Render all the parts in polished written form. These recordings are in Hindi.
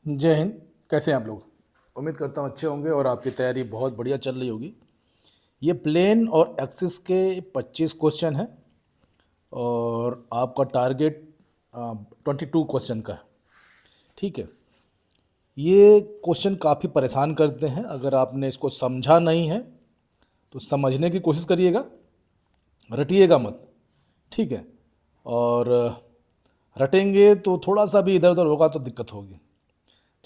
जय हिंद। कैसे हैं आप लोग? उम्मीद करता हूँ अच्छे होंगे और आपकी तैयारी बहुत बढ़िया चल रही होगी। ये प्लेन और एक्सिस के 25 क्वेश्चन हैं और आपका टारगेट 22 क्वेश्चन का है। ठीक है। ये क्वेश्चन काफ़ी परेशान करते हैं। अगर आपने इसको समझा नहीं है तो समझने की कोशिश करिएगा, रटिएगा मत। ठीक है। और रटेंगे तो थोड़ा सा भी इधर उधर होगा तो दिक्कत होगी।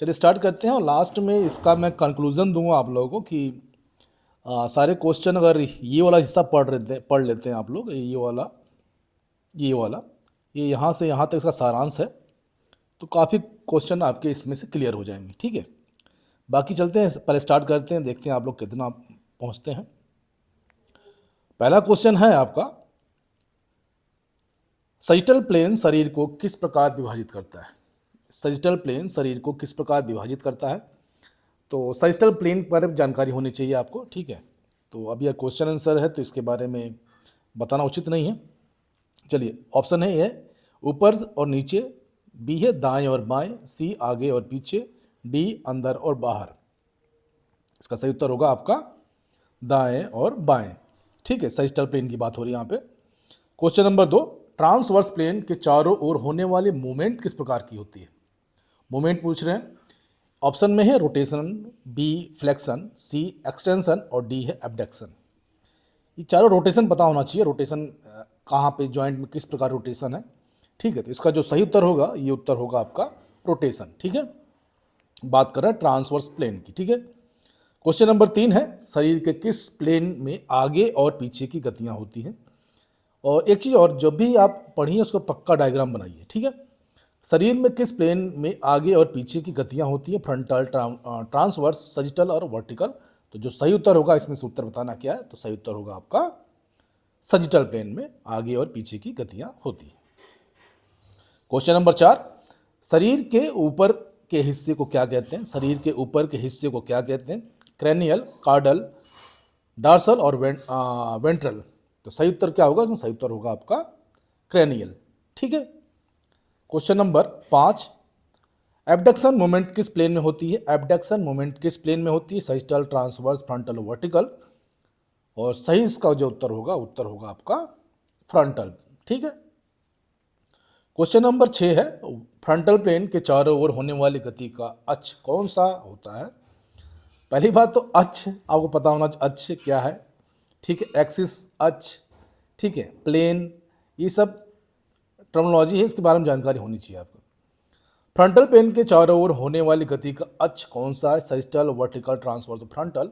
चलिए स्टार्ट करते हैं और लास्ट में इसका मैं कंक्लूज़न दूंगा आप लोगों को कि सारे क्वेश्चन अगर ये वाला हिस्सा पढ़ लेते हैं आप लोग, ये वाला ये यहाँ से यहाँ तक इसका सारांश है, तो काफ़ी क्वेश्चन आपके इसमें से क्लियर हो जाएंगे। ठीक है। बाकी चलते हैं, पहले स्टार्ट करते हैं, देखते हैं आप लोग कितना पहुँचते हैं। पहला क्वेश्चन है आपका, सजिटल प्लेन शरीर को किस प्रकार विभाजित करता है? सजिटल प्लेन शरीर को किस प्रकार विभाजित करता है? तो सजिटल प्लेन पर जानकारी होनी चाहिए आपको। ठीक है। तो अब यह क्वेश्चन आंसर है तो इसके बारे में बताना उचित नहीं है। चलिए, ऑप्शन है ए ऊपर और नीचे, बी है दाएं और बाएं, सी आगे और पीछे, डी अंदर और बाहर। इसका सही उत्तर होगा आपका दाएं और बाएं। ठीक है, सजिटल प्लेन की बात हो रही है यहाँ पे। क्वेश्चन नंबर 2, ट्रांसवर्स प्लेन के चारों ओर होने वाली मूवमेंट किस प्रकार की होती है? मूवमेंट पूछ रहे हैं। ऑप्शन में है रोटेशन, बी फ्लेक्शन, सी एक्सटेंशन और डी है एबडक्शन। ये चारों रोटेशन पता होना चाहिए। रोटेशन कहाँ पे जॉइंट में किस प्रकार रोटेशन है। ठीक है। तो इसका जो सही उत्तर होगा, ये उत्तर होगा आपका रोटेशन। ठीक है। बात कर रहे हैं ट्रांसवर्स प्लेन की। ठीक है। क्वेश्चन नंबर 3 है, शरीर के किस प्लेन में आगे और पीछे की गतियां होती हैं? और एक चीज़ और, जब भी आप पढ़िए उसको पक्का डायग्राम बनाइए। ठीक है। शरीर में किस प्लेन में आगे और पीछे की गतियां होती हैं? फ्रंटल, ट्रांसवर्स, सजिटल और वर्टिकल। तो जो सही उत्तर होगा, इसमें से उत्तर बताना क्या है, तो सही उत्तर होगा आपका सजिटल प्लेन में आगे और पीछे की गतियां होती हैं। क्वेश्चन नंबर 4, शरीर के ऊपर के हिस्से को क्या कहते हैं? शरीर के ऊपर के हिस्से को क्या कहते हैं? क्रैनियल, कार्डल, डार्सल और वेंट्रल। तो सही उत्तर क्या होगा? इसमें सही उत्तर होगा आपका क्रैनियल। ठीक है। क्वेश्चन नंबर 5, एबडक्शन मोमेंट किस प्लेन में होती है? एबडक्शन मोमेंट किस प्लेन में होती है? सजिटल, ट्रांसवर्स, फ्रंटल, वर्टिकल। और सही इसका जो उत्तर होगा, उत्तर होगा आपका फ्रंटल। ठीक है। क्वेश्चन नंबर 6 है, फ्रंटल प्लेन के चारों ओर होने वाली गति का अक्ष कौन सा होता है? पहली बात तो अक्ष आपको पता होना चाहिए, अक्ष क्या है। ठीक है। एक्सिस, अक्ष, ठीक है, प्लेन, ये सब टर्मिनोलॉजी है, इसके बारे में जानकारी होनी चाहिए आपको। फ्रंटल प्लेन के चारों ओर होने वाली गति का अक्ष कौन सा है? सजिटल, वर्टिकल, ट्रांसवर्स, फ्रंटल।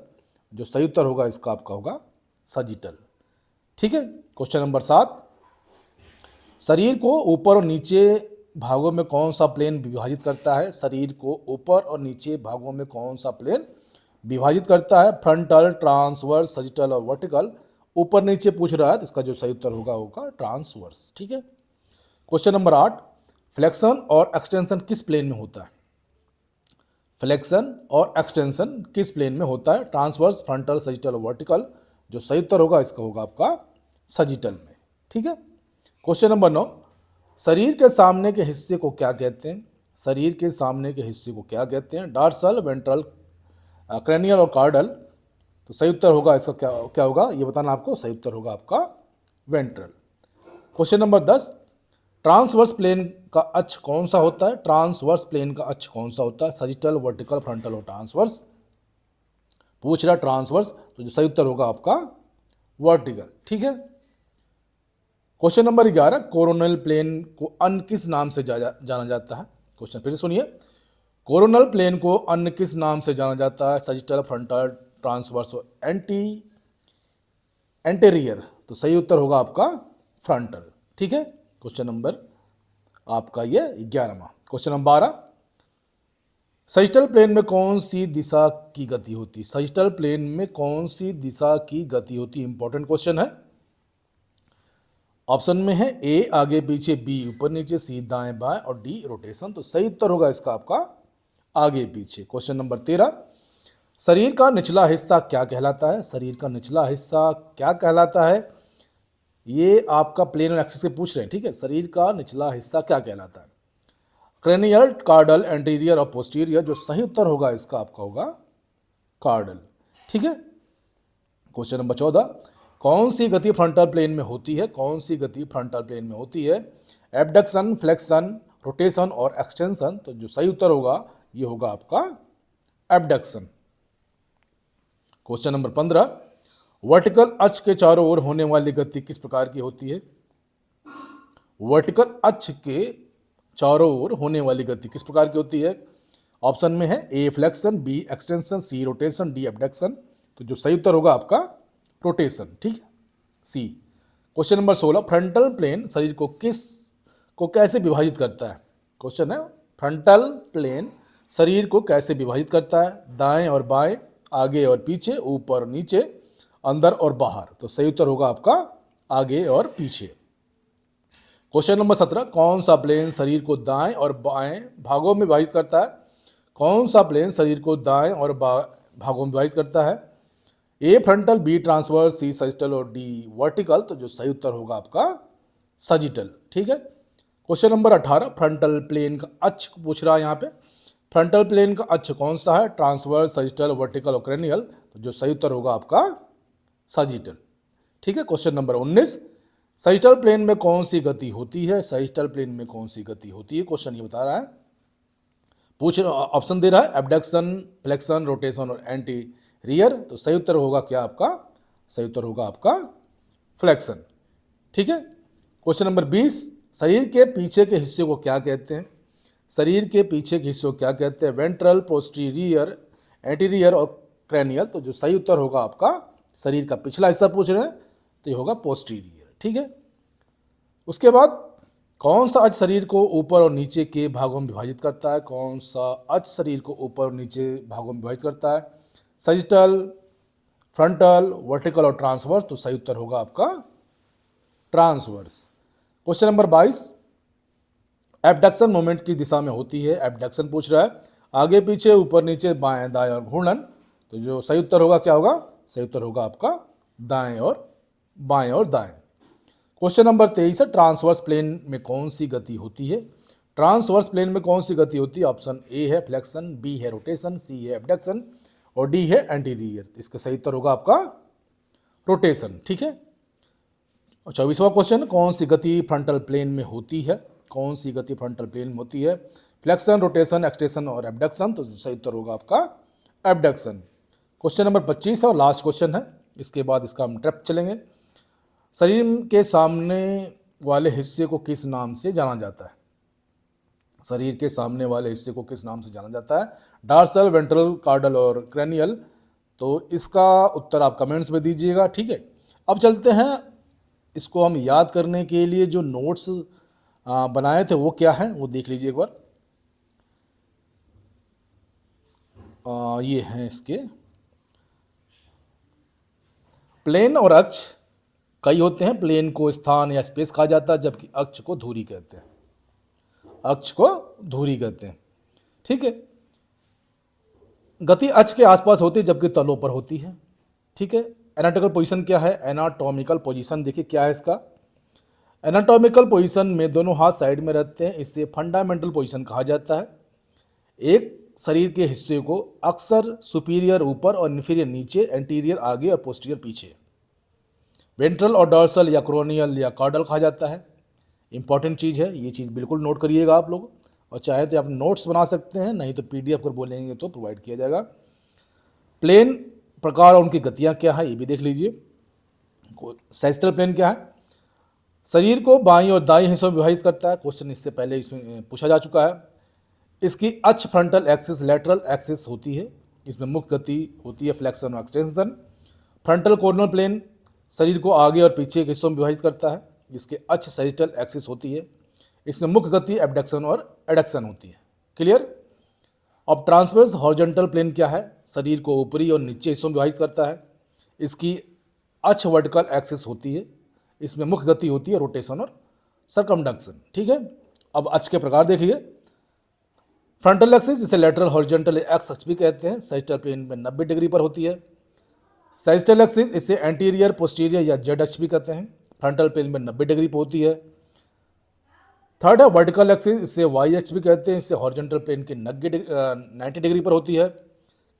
जो सही उत्तर होगा इसका आपका होगा सजिटल। ठीक है। क्वेश्चन नंबर 7, शरीर को ऊपर और नीचे भागों में कौन सा प्लेन विभाजित करता है? शरीर को ऊपर और नीचे भागों में कौन सा प्लेन विभाजित करता है? फ्रंटल, ट्रांसवर्स, सजिटल और वर्टिकल। ऊपर नीचे पूछ रहा है तो इसका जो सही उत्तर होगा होगा ट्रांसवर्स। ठीक है। क्वेश्चन नंबर 8, फ्लेक्शन और एक्सटेंशन किस प्लेन में होता है? फ्लेक्शन और एक्सटेंशन किस प्लेन में होता है? ट्रांसवर्स, फ्रंटल, सजिटल और वर्टिकल। जो सही उत्तर होगा इसका होगा आपका सजिटल में। ठीक है। क्वेश्चन नंबर 9, शरीर के सामने के हिस्से को क्या कहते हैं? शरीर के सामने के हिस्से को क्या कहते हैं? डार्सल, वेंट्रल, क्रैनियल और कार्डल। तो सही उत्तर होगा इसका क्या क्या होगा, ये बताना आपको। सही उत्तर होगा आपका ventral. Question number 10, transverse plane का अक्ष कौन सा होता है? ट्रांसवर्स प्लेन का अक्ष कौन सा होता है? सजिटल, वर्टिकल, फ्रंटल और ट्रांसवर्स। पूछ रहा ट्रांसवर्स, तो जो सही उत्तर होगा आपका वर्टिकल। ठीक है। क्वेश्चन नंबर 11, कोरोनल प्लेन को अन्य किस नाम से जाना जाता है? क्वेश्चन फिर से सुनिए, कोरोनल प्लेन को अन्य किस नाम से जाना जाता है? सजिटल, फ्रंटल, ट्रांसवर्स और एंटेरियर। तो सही उत्तर होगा आपका फ्रंटल। ठीक है। क्वेश्चन नंबर आपका ये 11वां। क्वेश्चन नंबर 12, सजिटल प्लेन में कौन सी दिशा की गति होती है? सजिटल प्लेन में कौन सी दिशा की गति होती है? इंपॉर्टेंट क्वेश्चन है। ऑप्शन में है ए आगे पीछे, बी ऊपर नीचे, सी दाएं बाएं और डी रोटेशन। तो सही उत्तर होगा इसका आपका आगे पीछे। क्वेश्चन नंबर 13, शरीर का निचला हिस्सा क्या कहलाता है? शरीर का निचला हिस्सा क्या कहलाता है? ये आपका प्लेन और एक्सिस से पूछ रहे हैं। ठीक है। शरीर का निचला हिस्सा क्या कहलाता है? क्रेनियल, कार्डल, एंटीरियर और पोस्टीरियर। जो सही उत्तर होगा इसका आपका होगा कार्डल। ठीक है। क्वेश्चन नंबर 14, कौन सी गति फ्रंटल प्लेन में होती है? कौन सी गति फ्रंटल प्लेन में होती है? एबडक्शन, फ्लेक्शन, रोटेशन और एक्सटेंशन। तो जो सही उत्तर होगा ये होगा आपका एबडक्शन। क्वेश्चन नंबर 15, वर्टिकल अक्ष के चारों ओर होने वाली गति किस प्रकार की होती है? वर्टिकल अक्ष के चारों ओर होने वाली गति किस प्रकार की होती है? ऑप्शन में है ए फ्लेक्शन, बी एक्सटेंशन, सी रोटेशन, डी एबडक्शन। तो जो सही उत्तर होगा आपका रोटेशन। ठीक है, सी। क्वेश्चन नंबर 16, फ्रंटल प्लेन शरीर को कैसे विभाजित करता है? क्वेश्चन है फ्रंटल प्लेन शरीर को कैसे विभाजित करता है? दाएं और बाएं, आगे और पीछे, ऊपर और नीचे, अंदर और बाहर। तो सही उत्तर होगा आपका आगे और पीछे। क्वेश्चन नंबर 17, कौन सा प्लेन शरीर को दाएं और बाएं भागों में विभाजित करता है? कौन सा प्लेन शरीर को दाएं और भागों में विभाजित करता है? ए फ्रंटल, बी ट्रांसवर्स, सी सजिटल और डी वर्टिकल। तो जो सही उत्तर होगा आपका सजिटल। ठीक है। क्वेश्चन नंबर 18, फ्रंटल प्लेन का अक्ष पूछ रहा है यहाँ पे। फ्रंटल प्लेन का अक्ष कौन सा है? ट्रांसवर्स, सजिटल, वर्टिकल और क्रेनियल। तो जो सही उत्तर होगा आपका सजिटल। ठीक है। क्वेश्चन नंबर 19, सजिटल प्लेन में कौन सी गति होती है? सजिटल प्लेन में कौन सी गति होती है? क्वेश्चन ये बता रहा है, ऑप्शन दे रहा है एबडक्शन, फ्लेक्शन, रोटेशन और एंटी रियर। तो सही उत्तर होगा क्या आपका? सही उत्तर होगा आपका फ्लेक्शन। ठीक है। क्वेश्चन नंबर 20, शरीर के पीछे के हिस्से को क्या कहते हैं? शरीर के पीछे के हिस्से को क्या कहते हैं? वेंट्रल, पोस्टीरियर, एंटीरियर और क्रेनियल। तो जो सही उत्तर होगा आपका, शरीर का पिछला हिस्सा पूछ रहे हैं तो ये होगा पोस्टीरियर। ठीक है। उसके बाद कौन सा अक्ष शरीर को ऊपर और नीचे के भागों में विभाजित करता है? कौन सा अक्ष शरीर को ऊपर और नीचे भागों में विभाजित करता है? सजिटल, फ्रंटल, वर्टिकल और ट्रांसवर्स। तो सही उत्तर होगा आपका transverse. Question number 22, abduction movement किस दिशा में होती है? एबडक्शन पूछ रहा है, आगे पीछे, ऊपर नीचे, बाएं दाएं और घूर्णन। तो जो सही उत्तर होगा क्या होगा? सही उत्तर होगा आपका दाएं और बाएं और दाएं। क्वेश्चन नंबर 23 है, ट्रांसवर्स प्लेन में कौन सी गति होती है? ट्रांसवर्स प्लेन में कौन सी गति होती है? ऑप्शन ए है फ्लेक्शन, बी है रोटेशन, सी है एबडक्शन और डी है एंटीरियर। इसका सही उत्तर होगा आपका रोटेशन। ठीक है। और 24वां क्वेश्चन, कौन सी गति फ्रंटल प्लेन में होती है? कौन सी गति फ्रंटल प्लेन में होती है? फ्लेक्शन, रोटेशन, एक्सटेंशन और एबडक्शन। तो सही उत्तर होगा आपका एबडक्शन। क्वेश्चन नंबर 25 है और लास्ट क्वेश्चन है, इसके बाद इसका हम ट्रैप चलेंगे। शरीर के सामने वाले हिस्से को किस नाम से जाना जाता है? शरीर के सामने वाले हिस्से को किस नाम से जाना जाता है? डार्सल, वेंट्रल, कार्डल और क्रेनियल। तो इसका उत्तर आप कमेंट्स में दीजिएगा। ठीक है। अब चलते हैं, इसको हम याद करने के लिए जो नोट्स बनाए थे वो क्या है वो देख लीजिए एक बार। ये हैं इसके। प्लेन और अक्ष कई होते हैं। प्लेन को स्थान या स्पेस कहा जाता है, जबकि अक्ष को धुरी कहते हैं। अक्ष को धुरी कहते हैं। ठीक है। गति अक्ष के आसपास होती है जबकि तलों पर होती है। ठीक है। एनाटॉमिकल पोजीशन क्या है? एनाटॉमिकल पोजीशन देखिए क्या है इसका। एनाटॉमिकल पोजीशन में दोनों हाथ साइड में रहते हैं, इसे फंडामेंटल पोजीशन कहा जाता है। एक शरीर के हिस्से को अक्सर सुपीरियर ऊपर और इन्फीरियर नीचे, एंटीरियर आगे और पोस्टीरियर पीछे, वेंट्रल और डॉर्सल या क्रोनियल या कार्डल कहा जाता है। इंपॉर्टेंट चीज़ है, ये चीज़ बिल्कुल नोट करिएगा आप लोग, और चाहे तो आप नोट्स बना सकते हैं, नहीं तो पीडीएफ कर बोलेंगे तो प्रोवाइड किया जाएगा। प्लेन प्रकार और उनकी गतियाँ क्या है ये भी देख लीजिए। सैजिटल प्लेन क्या है? शरीर को बाईं और दाईं हिस्सों में विभाजित करता है। क्वेश्चन इससे पहले इसमें पूछा जा चुका है। इसकी अक्ष फ्रंटल एक्सिस, लेटरल एक्सिस होती है। इसमें मुख्य गति होती है फ्लेक्शन और एक्सटेंशन। फ्रंटल कॉर्नर प्लेन शरीर को आगे और पीछे के हिस्सों में विभाजित करता है। इसके अक्ष सैजिटल एक्सिस होती है। इसमें मुख्य गति एबडक्शन और एडक्शन होती है। क्लियर। अब ट्रांसवर्स हॉरिजॉन्टल प्लेन क्या है? शरीर को ऊपरी और नीचे हिस्सों में विभाजित करता है। इसकी अक्ष वर्टिकल एक्सिस होती है। इसमें मुख्य गति होती है रोटेशन और सरकमडक्शन। ठीक है। अब अक्ष के प्रकार देखिए। फ्रंटल एक्सिस इसे लेटरल हॉरिजॉन्टल एक्स अक्ष भी कहते हैं, सैजिटल प्लेन में 90 डिग्री पर होती है। सैजिटल एक्सिस इसे एंटीरियर, पोस्टीरियर या जेड अक्ष भी कहते हैं, फ्रंटल प्लेन में 90 डिग्री पर होती है। थर्ड है वर्टिकल एक्सिस, इससे वाई एक्स भी कहते हैं, इससे हॉरिजॉन्टल प्लेन के 90 डिग्री पर होती है।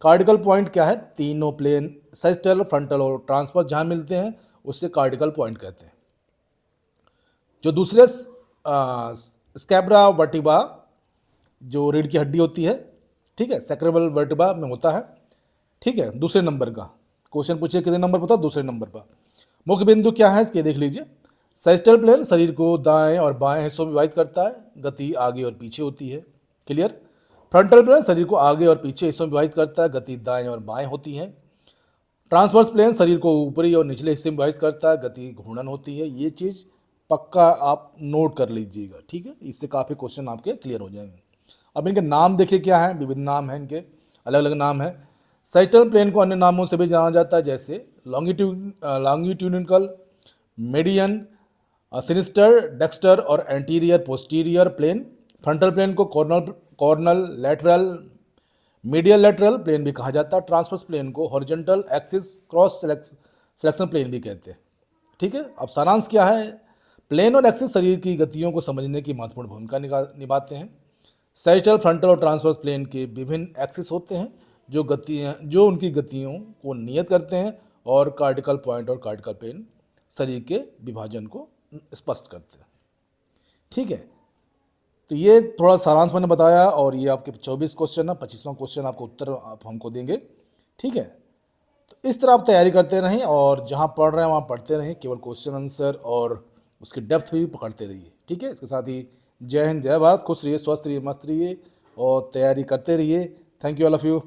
कार्डिकल पॉइंट क्या है, तीनों प्लेन सैजिटल, फ्रंटल और ट्रांसवर्स जहाँ मिलते हैं उससे कार्डिकल पॉइंट कहते हैं। जो दूसरे स्कैब्रा वर्टिब्रा जो रीढ़ की हड्डी होती है, ठीक है, सैक्रल वर्टिब्रा में होता है, ठीक है, दूसरे नंबर का क्वेश्चन पूछिए कितने नंबर पर था, दूसरे नंबर पर। मुख्य बिंदु क्या है इसके देख लीजिए। सैजिटल प्लेन शरीर को दाएं और बाएं हिस्सों में विभाजित करता है, गति आगे और पीछे होती है, क्लियर। फ्रंटल प्लेन शरीर को आगे और पीछे हिस्सों में विभाजित करता है, गति दाएं और बाएं होती है। ट्रांसवर्स प्लेन शरीर को ऊपरी और निचले हिस्से में विभाजित करता है, गति घूर्णन होती है। ये चीज़ पक्का आप नोट कर लीजिएगा, ठीक है, इससे काफ़ी क्वेश्चन आपके क्लियर हो जाएंगे। अब इनके नाम देखिए क्या है, विविध नाम है इनके, अलग अलग नाम है। सैजिटल प्लेन को अन्य नामों से भी जाना जाता है, जैसे लॉन्गिट्यूडिनल, मेडियन, सिनिस्टर, डेक्स्टर और anterior posterior plane. Frontal plane को coronal, lateral, medial lateral plane भी कहा जाता है। ट्रांसवर्स प्लेन को horizontal axis cross selection plane भी कहते हैं, ठीक है। अब सारांश क्या है, प्लेन और एक्सिस शरीर की गतियों को समझने की महत्वपूर्ण भूमिका निभाते हैं। सैजिटल, फ्रंटल और ट्रांसवर्स प्लेन के विभिन्न एक्सिस होते हैं जो उनकी गतियों को नियत करते हैं, और कार्डिकल पॉइंट और कार्डिकल प्लेन शरीर के विभाजन को स्पष्ट करते हैं, ठीक है। तो ये थोड़ा सारांश मैंने बताया, और ये आपके 24 क्वेश्चन है, 25वां क्वेश्चन आपको उत्तर आप हमको देंगे, ठीक है। तो इस तरह आप तैयारी करते रहें, और जहाँ पढ़ रहे हैं वहाँ पढ़ते रहें, केवल क्वेश्चन आंसर और उसकी डेप्थ भी पकड़ते रहिए, ठीक है। इसके साथ ही जय हिंद, जय भारत, खुश रहिए, स्वस्थ रहिए, मस्त रहिए और तैयारी करते रहिए। Thank you all of you.